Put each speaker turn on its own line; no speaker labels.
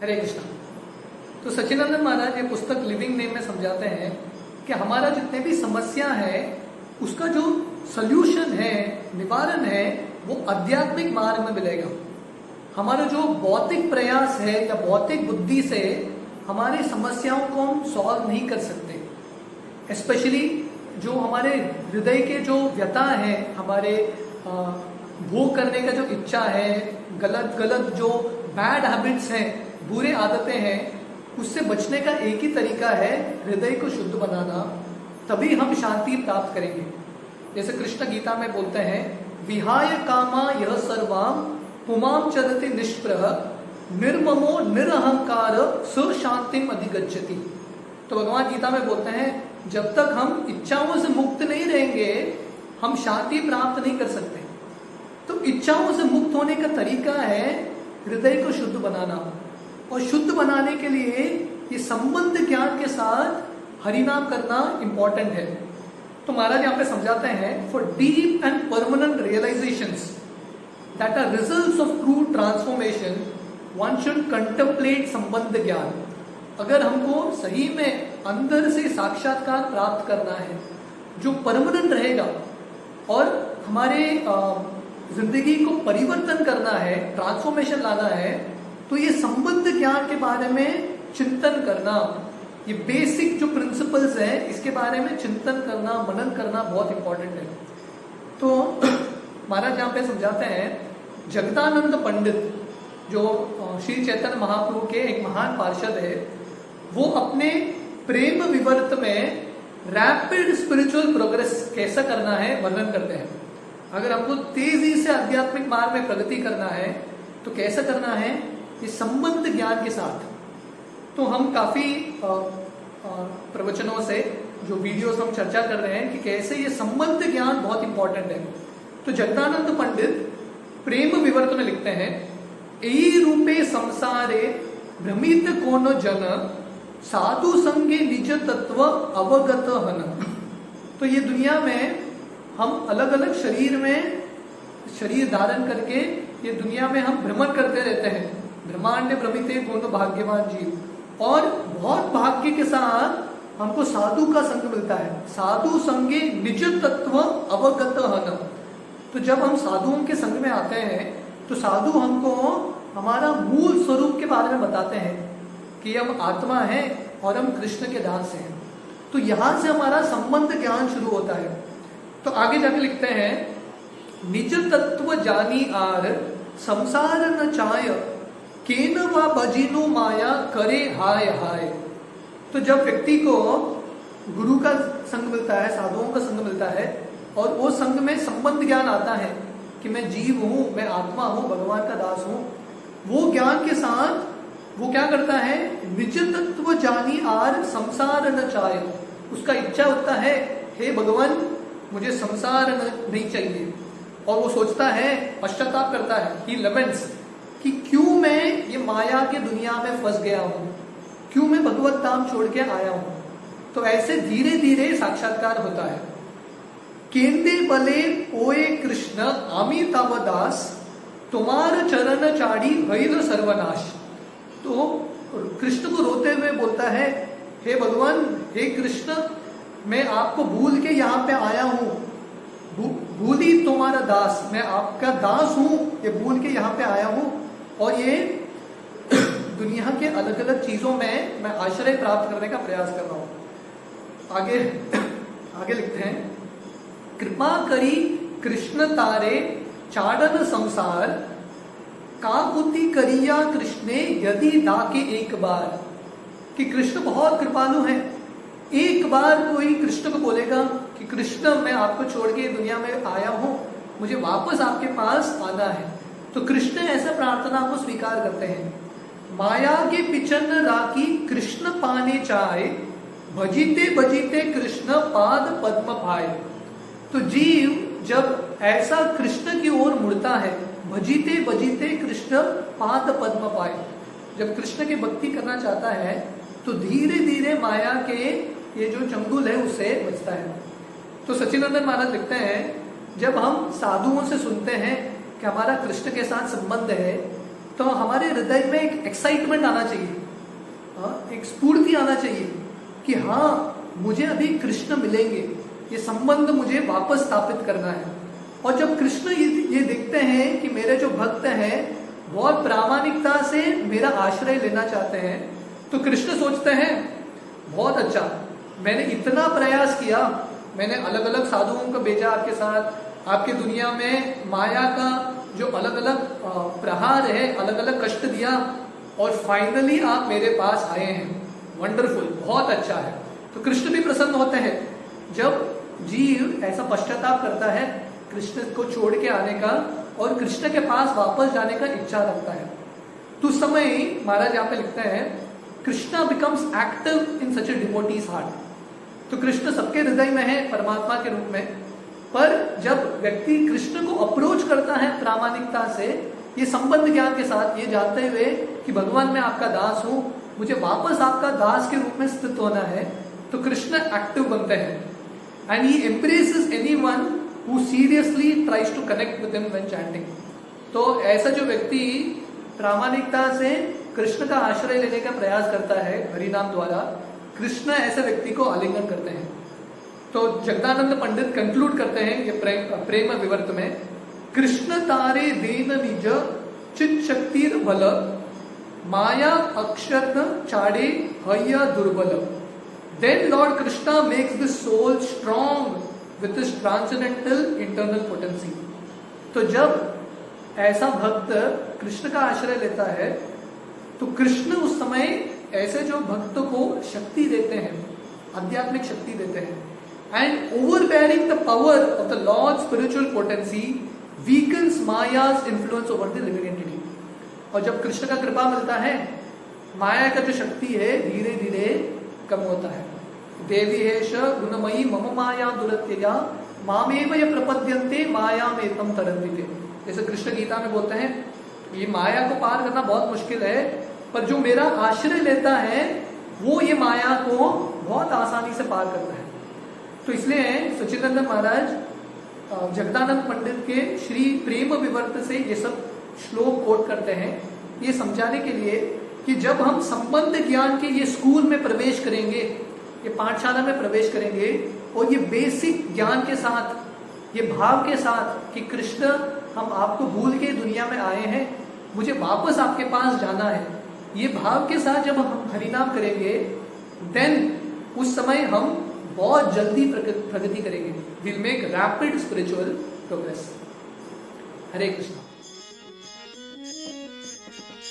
हरे कृष्णा। तो सच्चिदानंद महाराज ये पुस्तक लिविंग नेम में समझाते हैं कि हमारा जितने भी समस्या है उसका जो सल्यूशन है, निवारण है, वो आध्यात्मिक मार्ग में मिलेगा। हमारा जो भौतिक प्रयास है या भौतिक बुद्धि से हमारी समस्याओं को हम सॉल्व नहीं कर सकते। स्पेशली जो हमारे हृदय के जो व्यथा है, हमारे भोग करने का जो इच्छा है, गलत गलत जो बैड हैबिट्स हैं, बुरे आदतें हैं, उससे बचने का एक ही तरीका है हृदय को शुद्ध बनाना। तभी हम शांति प्राप्त करेंगे। जैसे कृष्ण गीता में बोलते हैं, विहाय कामा यह सर्वाम पुमाम चरति निष्प्रह निर्ममो निरहंकार स शांतिम अधिगच्छति। तो भगवान गीता में बोलते हैं, जब तक हम इच्छाओं से मुक्त नहीं रहेंगे हम शांति प्राप्त नहीं कर सकते। तो इच्छाओं से मुक्त होने का तरीका है हृदय को शुद्ध बनाना, और शुद्ध बनाने के लिए ये संबंध ज्ञान के साथ हरिनाम करना इंपॉर्टेंट है। तो महाराज यहाँ पे समझाते हैं, for deep and permanent realisations that are results of true transformation one should contemplate संबंध ज्ञान। अगर हमको सही में अंदर से साक्षात्कार प्राप्त करना है जो परमानेंट रहेगा और हमारे जिंदगी को परिवर्तन करना है, ट्रांसफॉर्मेशन लाना है, तो ये संबंध ज्ञान के बारे में चिंतन करना, ये बेसिक जो प्रिंसिपल्स है इसके बारे में चिंतन करना, मनन करना बहुत इंपॉर्टेंट है। तो महाराज यहाँ पे समझाते हैं, जगदानंद पंडित जो श्री चैतन्य महाप्रभु के एक महान पार्षद है, वो अपने प्रेम विवर्त में रैपिड स्पिरिचुअल प्रोग्रेस कैसा करना है वर्णन करते हैं। अगर हमको तेजी से आध्यात्मिक मार्ग में प्रगति करना है तो कैसा करना है, ये संबंध ज्ञान के साथ। तो हम काफी प्रवचनों से जो वीडियोस हम चर्चा कर रहे हैं कि कैसे ये संबंध ज्ञान बहुत इंपॉर्टेंट है। तो जगदानंद पंडित प्रेम विवर्त में लिखते हैं, एई रूपे संसारे भ्रमित कोनो जन साधु संगे निज तत्व अवगत हन। तो ये दुनिया में हम अलग अलग शरीर धारण करके ये दुनिया में हम भ्रमण करते रहते हैं। ब्रह्मांड भ्रमिते कोनो भाग्यवान जीव, और बहुत भाग्य के साथ हमको साधु का संग मिलता है। साधु संगे निज तत्व अवगत हन। तो जब हम साधुओं के संग में आते हैं तो साधु हमको हमारा मूल स्वरूप के बारे में बताते हैं कि हम आत्मा हैं और हम कृष्ण के दास हैं। तो यहां से हमारा संबंध ज्ञान शुरू होता है। तो आगे जाके लिखते हैं, निज तत्व जानी आर संसार न चाय केन वा भजिनो माया करे हाय हाय। तो जब व्यक्ति को गुरु का संग मिलता है, साधुओं का संग मिलता है, और वो संग में संबंध ज्ञान आता है कि मैं जीव हूं, मैं आत्मा हूं, भगवान का दास हूं, वो ज्ञान के साथ वो क्या करता है, निज तत्व जानी आर संसार न चाय। उसका इच्छा होता है, हे भगवान मुझे संसार नहीं चाहिए, और वो सोचता है, पश्चाताप करता है, ही लमेंट्स कि क्यों मैं ये माया के दुनिया में फंस गया हूं, क्यों मैं भगवत धाम छोड़ के आया हूं। तो ऐसे धीरे धीरे साक्षात्कार होता है। केंदे बले ओए कृष्ण आमी तव दास तुम्हार चरण चाड़ी भइल सर्वनाश। तो कृष्ण को रोते हुए बोलता है, हे भगवान, हे कृष्ण, मैं आपको भूल के यहाँ पे आया हूँ, भूली तुम्हारा दास, मैं आपका दास हूँ, ये भूल के यहाँ पे आया हूँ, और ये दुनिया के अलग अलग चीजों में मैं आश्रय प्राप्त करने का प्रयास कर रहा हूँ। आगे लिखते हैं, कृपा करी कृष्ण तारे चाड़न संसार काकुति करिया कृष्णे यदि डाके एक बार। कि कृष्ण बहुत कृपालु है, एक बार कोई कृष्ण को बोलेगा कि कृष्ण मैं आपको छोड़ के दुनिया में आया हूं, मुझे वापस आपके पास आना है, तो कृष्ण ऐसा प्रार्थना को स्वीकार करते हैं। माया के पिछन राखी कृष्ण पाने चाहे भजीते भजीते कृष्ण पाद पद्म पाए। तो जीव जब ऐसा कृष्ण की ओर मुड़ता है, भजीते भजीते कृष्ण पाद पद्म पाए, जब कृष्ण की भक्ति करना चाहता है तो धीरे धीरे माया के ये जो चंगुल है उससे बचता है। तो सच्चिदानंद महाराज लिखते हैं, जब हम साधुओं से सुनते हैं कि हमारा कृष्ण के साथ संबंध है, तो हमारे हृदय में एक एक्साइटमेंट आना चाहिए, एक स्फूर्ति आना चाहिए कि हाँ मुझे अभी कृष्ण मिलेंगे, ये संबंध मुझे वापस स्थापित करना है। और जब कृष्ण ये देखते हैं कि मेरे जो भक्त हैं बहुत प्रामाणिकता से मेरा आश्रय लेना चाहते हैं, तो कृष्ण सोचते हैं बहुत अच्छा, मैंने इतना प्रयास किया, मैंने अलग अलग साधुओं को भेजा आपके साथ, आपकी दुनिया में माया का जो अलग अलग प्रहार है, अलग अलग कष्ट दिया, और फाइनली आप मेरे पास आए हैं, वंडरफुल, बहुत अच्छा है। तो कृष्ण भी प्रसन्न होते हैं जब जीव ऐसा पश्चाताप करता है कृष्ण को छोड़ के आने का और कृष्ण के पास वापस जाने का इच्छा रखता है। तो उस समय महाराज यहाँ पे लिखते हैं Krishna becomes active in such A devotees heart. तो कृष्ण सबके हृदय में है परमात्मा के रूप में, पर जब व्यक्ति कृष्ण को अप्रोच करता है प्रामाणिकता से, ये संबंध ज्ञान के साथ, ये जानते हुए कि भगवान मैं आपका दास हूं, मुझे वापस आपका दास के रूप में स्थित होना है, तो कृष्ण एक्टिव बनते हैं। And he embraces anyone who seriously tries to connect with him when chanting. तो ऐसा जो व्यक्ति प्रामाणिकता से कृष्ण का आश्रय लेने का प्रयास करता है हरिनाम द्वारा, कृष्ण ऐसे व्यक्ति को आलिंगन करते हैं। तो जगदानंद पंडित कंक्लूड करते हैं ये प्रेम विवर्त में, कृष्ण तारे देन निज चित शक्तिर बल, माया अक्षर चाड़े हय दुर्बल। Then Lord Krishna makes the soul strong with his transcendental internal potency. तो जब ऐसा भक्त कृष्ण का आश्रय लेता है तो कृष्ण उस समय ऐसे जो भक्त को शक्ति देते हैं, आध्यात्मिक शक्ति देते हैं, and overbearing the power of the lord spiritual potency weakens Maya's influence over the living entity. और जब कृष्ण का कृपा मिलता है, माया का जो शक्ति है धीरे धीरे कम होता है। देवी हेश गुणमयी मम माया दुरत्यया मामेव य प्रपद्यन्ते माया में तम तरन्ति। जैसे कृष्ण गीता में बोलते हैं ये माया को पार करना बहुत मुश्किल है, पर जो मेरा आश्रय लेता है वो ये माया को बहुत आसानी से पार करता है। तो इसलिए सच्चिदानंद महाराज जगदानंद पंडित के श्री प्रेम विवर्त से ये सब श्लोक कोट करते हैं, ये समझाने के लिए कि जब हम संबंध ज्ञान के ये स्कूल में प्रवेश करेंगे, ये पाठशाला में प्रवेश करेंगे, और ये बेसिक ज्ञान के साथ, ये भाव के साथ कि कृष्ण हम आपको भूल के दुनिया में आए हैं, मुझे वापस आपके पास जाना है, ये भाव के साथ जब हम हरिनाम करेंगे, देन उस समय हम बहुत जल्दी प्रगति करेंगे, will make rapid spiritual progress. Hare Krishna.